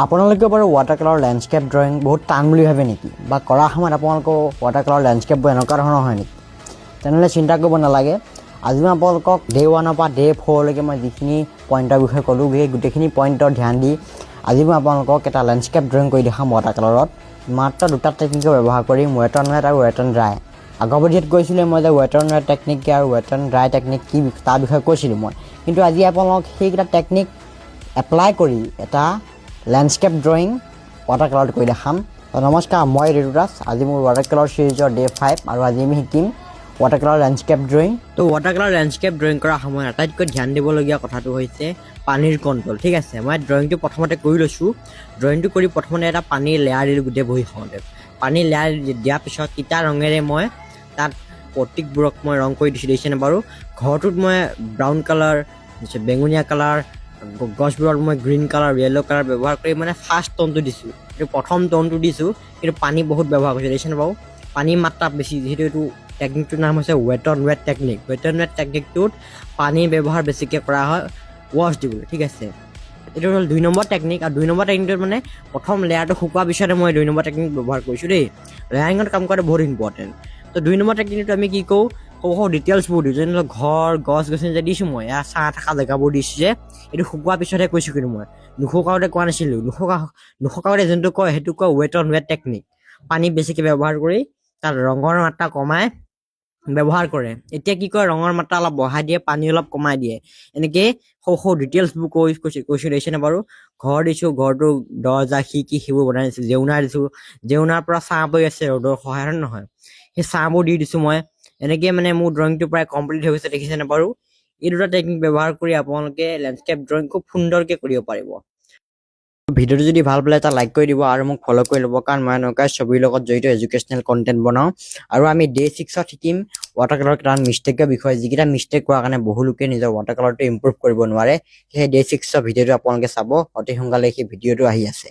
আপোনালোকে বাৰু water colour landscape drawing বহুত টান বুলি ভাবে নেকি বা কৰাৰ সময়ত আপোনালোকৰ ৱাটাৰ কালাৰ লেণ্ডস্কেপবোৰ এনেকুৱা ধৰণৰ হয় নেকি? তেনেহ'লে চিন্তা কৰিব নালাগে। আজি মই আপোনালোকক ডে 1 পৰা ডে 4লৈকে মই যিখিনি পইণ্টৰ বিষয়ে ক'লোঁ সেই গোটেইখিনি পইণ্টৰ ধ্যান দি আজি মই আপোনালোকক এটা লেণ্ডস্কেপ ড্ৰয়িং কৰি দেখাম ৱাটাৰ কালাৰত। মাত্ৰ দুটা টেকনিকৰ ব্যৱহাৰ কৰি ৱেট এণ্ড ৱেট আৰু ৱেট এণ্ড ড্ৰাই। আগৰ ভিডিঅ'ত কৈছিলোঁ মই যে ৱেট এণ্ড ৱেট টেকনিক কি আৰু ৱেট এণ্ড ড্ৰাই টেকনিক কি তাৰ বিষয়ে কৈছিলোঁ মই, কিন্তু আজি আপোনালোকক সেইকেইটা টেকনিক এপ্লাই কৰি এটা লেণ্ডস্কেপ ড্ৰয়িং ৱাটাৰ কালাৰত কৰি দেখাম। নমস্কাৰ, মই ঋতুৰাজ। আজি মোৰ ৱাটাৰ কালাৰ ছিৰিজৰ ডে 5 আৰু আজি আমি শিকিম ৱাটাৰ কালাৰ লেণ্ডস্কেপ ড্ৰয়িং। তো ৱাটাৰ কালাৰ লেণ্ডস্কেপ ড্ৰয়িং কৰাৰ সময়ত আটাইতকৈ ধ্যান দিবলগীয়া কথাটো হৈছে পানীৰ কণ্ট্ৰল। ঠিক আছে, মই ড্ৰয়িংটো প্ৰথমতে কৰি লৈছোঁ। ড্ৰয়িংটো কৰি প্ৰথমতে এটা পানীৰ লেয়াৰ দিলোঁ গোটেই বহীখনতে। পানীৰ লেয়াৰ দিয়াৰ পিছত তিতা ৰঙেৰে মই তাত প্ৰতীকবোৰক মই ৰং কৰি দিছোঁ, দেখিছেনে বাৰু? ঘৰটোত মই ব্ৰাউন কালাৰ, বেঙুনীয়া কালাৰ, গছবোৰত মই গ্ৰীণ কালাৰ, য়েল্ল' কালাৰ ব্যৱহাৰ কৰি মানে ফাৰ্ষ্ট ট'নটো দিছোঁ। এইটো প্ৰথম ট'নটো দিছোঁ, কিন্তু পানী বহুত ব্যৱহাৰ কৰিছোঁ, দেখিছেনে বাৰু? পানীৰ মাত্ৰা বেছি, যিহেতু এইটো টেকনিকটোৰ নাম হৈছে wet and wet technique. Wet and wet টেকনিকটোত পানীৰ ব্যৱহাৰ বেছিকৈ কৰা হয় ৱাছ দিবলৈ। ঠিক আছে, এইটো হ'ল 2 নম্বৰ টেকনিক। আৰু 2 নম্বৰ টেকনিকটোত মানে প্ৰথম লেয়াৰটো শুকোৱাৰ পিছতে মই 2 নম্বৰ টেকনিক ব্যৱহাৰ কৰিছোঁ দেই। লেয়াৰিঙত কাম কৰাটো বহুত ইম্পৰ্টেণ্ট। তো 2 নম্বৰ টেকনিকটো আমি কি কৰোঁ, সৰু ডিটেইলছবোৰ দিওঁ, যেনে ঘৰ, গছ গছনি যে দিছোঁ মই, এয়া ছাঁ থকা জেগাবোৰ দিছোঁ যে, এইটো শুকোৱাৰ পিছতহে কৈছোঁ, কিন্তু মই নুশুকাওঁতে কোৱা নাছিলোঁ। নুশুকাওঁতে যোনটো কয় সেইটো কয় ৱেট এণ্ড ৱেট টেকনিক। পানী বেছিকৈ ব্যৱহাৰ কৰি তাত ৰঙৰ মাত্ৰা কমাই ব্যৱহাৰ কৰে। এতিয়া কি কয়, ৰঙৰ মাত্ৰা অলপ বঢ়াই দিয়ে, পানী অলপ কমাই দিয়ে। এনেকৈ সৰু ডিটেইলছবোৰ কৈছোঁ, দেখিছেনে বাৰু? ঘৰ দিছোঁ, ঘৰটো দৰ্জা খিৰিকী সেইবোৰ বনাই দিছোঁ। জেউনা দিছোঁ, জেউনাৰ পৰা ছাঁ পৰি আছে ৰ'দৰ সহায়ত, নহয়? সেই ছাঁবোৰ দি দিছোঁ মই। এনেকৈ মানে মোৰ ড্ৰয়িংটো প্ৰায় কমপ্লিট হৈ গৈছে, দেখিছেনে বাৰু? এই দুটা টেকনিক ব্যৱহাৰ কৰি আপোনালোকে লেণ্ডস্কেপ ড্ৰয়িং খুব সুন্দৰকৈ কৰিব পাৰিব। ভিডিঅ'টো যদি ভাল পালে এটা লাইক কৰি দিব আৰু মোক ফ'ল' কৰি ল'ব, কাৰণ মই এনেকুৱা ছবিৰ লগত জড়িত এডুকেশ্যনেল কণ্টেণ্ট বনাওঁ। আৰু আমি ডে 6ত শিকিম ৱাটাৰ কালাৰৰ কেইটামান মিষ্টেকৰ বিষয়ে, যিকেইটা মিষ্টেক কৰাৰ কাৰণে বহু লোকে নিজৰ ৱাটাৰ কালাৰটো ইম্প্ৰুভ কৰিব নোৱাৰে। সেই ডে 6ৰ ভিডিঅ'টো আপোনালোকে চাব, অতি সোনকালে সেই ভিডিঅ'টো আহি আছে।